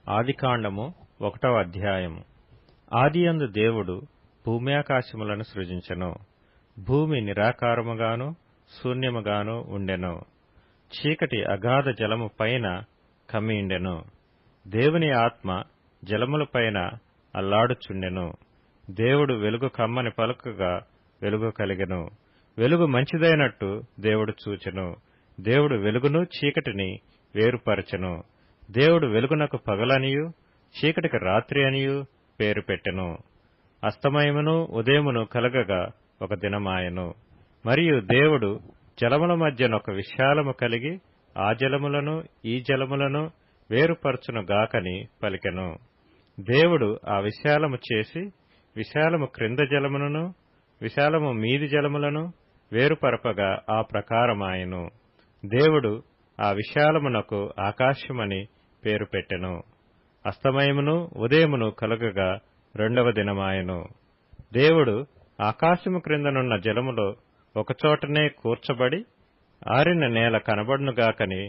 ఆదికాండము 1వ అధ్యాయము. ఆదియందు దేవుడు భూమ్యాకాశములను సృజించెను. భూమి నిరాకారముగాను శూన్యముగాను ఉండెను. చీకటి అగాధ జలము పైన కమ్మియుండెను. దేవుని ఆత్మ జలములపైన అల్లాడుచుండెను. దేవుడు వెలుగు కమ్మని పలుకగా వెలుగు కలిగెను. వెలుగు మంచిదైనట్టు దేవుడు చూచెను. దేవుడు వెలుగును చీకటిని వేరుపరచెను. దేవుడు వెలుగునకు పగలనియు చీకటికి రాత్రి అనియు పేరు పెట్టెను. అస్తమయమును ఉదయమును కలగగా ఒక దినమాయెను. మరియు దేవుడు జలముల మధ్యనొక విశాలము కలిగి ఆ జలములను ఈ జలములను వేరుపరచును గాకని పలికెను. దేవుడు ఆ విశాలము చేసి విశాలము క్రింద జలములను విశాలము మీది జలములను వేరుపరపగా ఆ ప్రకారమాయెను. దేవుడు ఆ విశాలమునకు ఆకాశమని పేరు పెట్టెను. అస్తమయమును ఉదయమును కలుగగా 2వ దినమాయెను. దేవుడు ఆకాశము క్రిందనున్న జలములో ఒకచోటనే కూర్చబడి ఆరిన నేల కనబడునుగాకని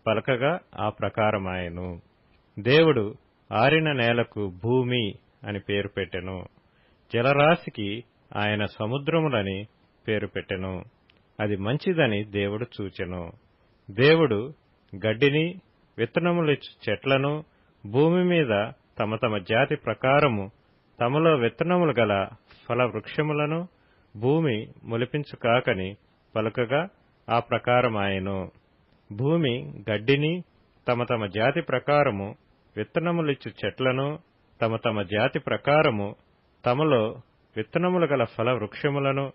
పలకగా ఆ ప్రకారమాయెను. దేవుడు ఆరిన నేలకు భూమి అని పేరు పెట్టెను. జలరాశికి ఆయన సముద్రములని పేరు పెట్టెను. అది మంచిదని దేవుడు చూచెను. దేవుడు గడ్డిని విత్తనములిచ్చు చెట్లను భూమి మీద తమ తమ జాతి ప్రకారము తమలో విత్తనములు గల ఫల వృక్షములను భూమి మొలిపించు కాకని పలుకగా ఆ ప్రకారమాయెను. భూమి గడ్డిని తమ తమ జాతి ప్రకారము విత్తనములిచ్చు చెట్లను తమ తమ జాతి ప్రకారము తమలో విత్తనములు గల ఫల వృక్షములను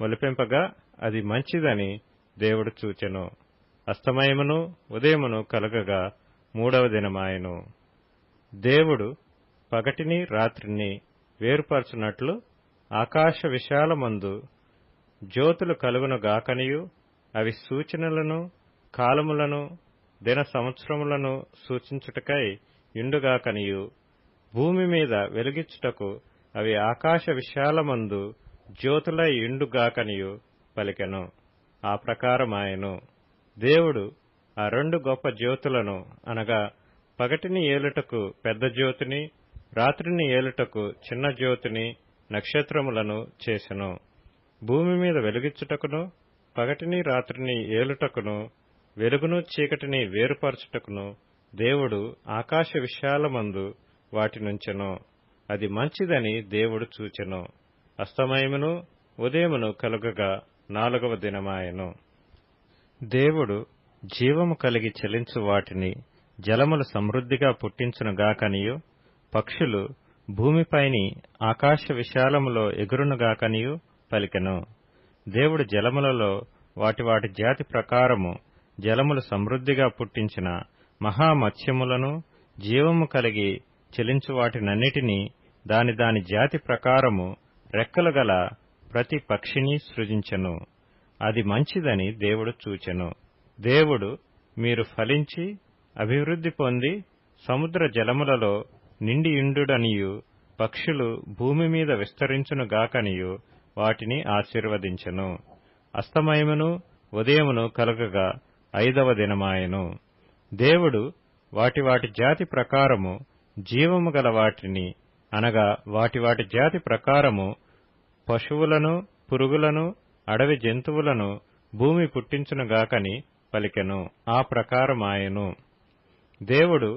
మొలిపింపగా అది మంచిదని దేవుడు చూచెను. అస్తమయమును ఉదయమును కలగగా 3వ దినమాయెను. దేవుడు పగటిని రాత్రిని వేరుపరచునట్లు ఆకాశ విశాలమందు జ్యోతులు కలుగునుగాకనియు అవి సూచనలను కాలములను దిన సంవత్సరములను సూచించుటకై యుండుగాకనియు భూమి మీద వెలుగిచ్చుటకు అవి ఆకాశ విశాలమందు జ్యోతులై యుండుగాకనియు పలికెను. ఆ ప్రకారమాయెను. దేవుడు ఆ 2 గొప్ప జ్యోతులను అనగా పగటిని ఏలుటకు పెద్ద జ్యోతిని రాత్రిని ఏలుటకు చిన్న జ్యోతిని నక్షత్రములను చేసెను. భూమి మీద వెలుగిచ్చుటకును పగటిని రాత్రిని ఏలుటకును వెలుగును చీకటిని వేరుపరచుటకును దేవుడు ఆకాశ విశాలమందు వాటినుంచెను. అది మంచిదని దేవుడు చూచెను. అస్తమయమును ఉదయమును కలుగగా 4వ దినమాయెను. దేవుడు జీవము కలిగి చలించు వాటిని జలములు సమృద్ధిగా పుట్టించునుగాకనియు పక్షులు భూమిపైని ఆకాశ విశాలములో ఎగురునుగాకనియు పలికెను. దేవుడు జలములలో వాటి వాటి జాతి ప్రకారము జలములు సమృద్ధిగా పుట్టించిన మహామత్స్యములను జీవము కలిగి చెలించు వాటినన్నిటినీ దాని దాని జాతి ప్రకారము రెక్కలు గల ప్రతి పక్షిని సృజించెను. అది మంచిదని దేవుడు చూచెను. దేవుడు మీరు ఫలించి అభివృద్ధి పొంది సముద్ర జలములలో నిండియుండుడనియు పక్షులు భూమి మీద విస్తరించునుగాకనియు వాటిని ఆశీర్వదించెను. అస్తమయమును ఉదయమును కలుగగా 5వ దినమాయెను. దేవుడు వాటి వాటి జాతి ప్రకారము జీవము గల వాటిని అనగా వాటి వాటి జాతి ప్రకారము పశువులను పురుగులను అడవి జంతువులను భూమి పుట్టించునుగాకని పలికెను. ఆ ప్రకారమాయెను. దేవుడు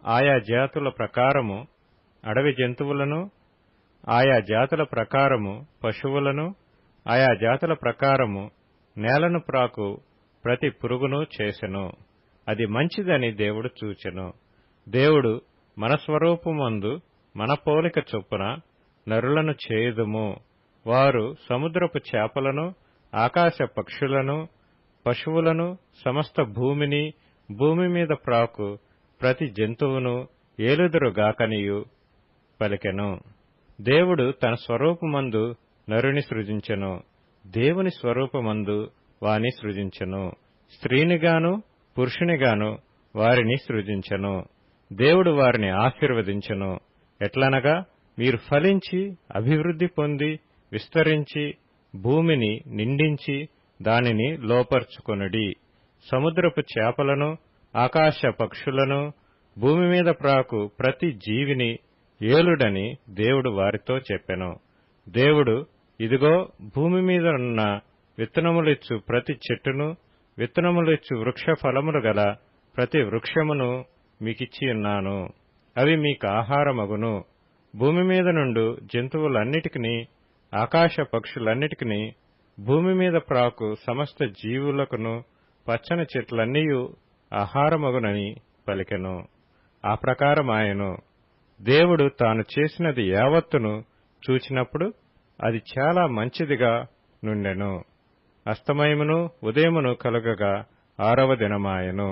ఆయా జాతుల ప్రకారము అడవి జంతువులను ఆయా జాతుల ప్రకారము పశువులను ఆయా జాతుల ప్రకారము నేలను ప్రాకు ప్రతి పురుగును చేసెను. అది మంచిదని దేవుడు చూచెను. దేవుడు మన స్వరూపమందు మన పోలిక చొప్పున నరులను చేయుదుము. వారు సముద్రపు చేపలను ఆకాశ పక్షులను పశువులను సమస్త భూమిని భూమి మీద ప్రాకు ప్రతి జంతువును ఏలుదురుగాకనియు పలికెను. దేవుడు తన స్వరూపమందు నరుని సృజించెను. దేవుని స్వరూపమందు వాని సృజించెను. స్త్రీనిగాను పురుషునిగాను వారిని సృజించెను. దేవుడు వారిని ఆశీర్వదించెను. ఎట్లనగా మీరు ఫలించి అభివృద్ధి పొంది విస్తరించి భూమిని నిండించి దానిని లోపర్చుకొనుడి. సముద్రపు చేపలను ఆకాశ పక్షులను భూమి మీద ప్రాకు ప్రతి జీవిని ఏలుడని దేవుడు వారితో చెప్పెను. దేవుడు, ఇదిగో భూమి మీద ఉన్న విత్తనములిచ్చు ప్రతి చెట్టును, విత్తనములిచ్చు వృక్ష ఫలములు గల ప్రతి వృక్షమును మీకిచ్చియున్నాను. అవి మీకు ఆహారమగును. భూమి మీద నుండు జంతువులన్నిటికిని, ఆకాశ పక్షులన్నిటికిని, భూమి మీద ప్రాకు సమస్త జీవులకును పచ్చని చెట్లన్నీయు ఆహారమగునని పలికెను. ఆ ప్రకారమాయెను. దేవుడు తాను చేసినది యావత్తును చూచినప్పుడు అది చాలా మంచిదిగా నుండెను. అస్తమయమును ఉదయమును కలుగగా 6వ దినమాయెను.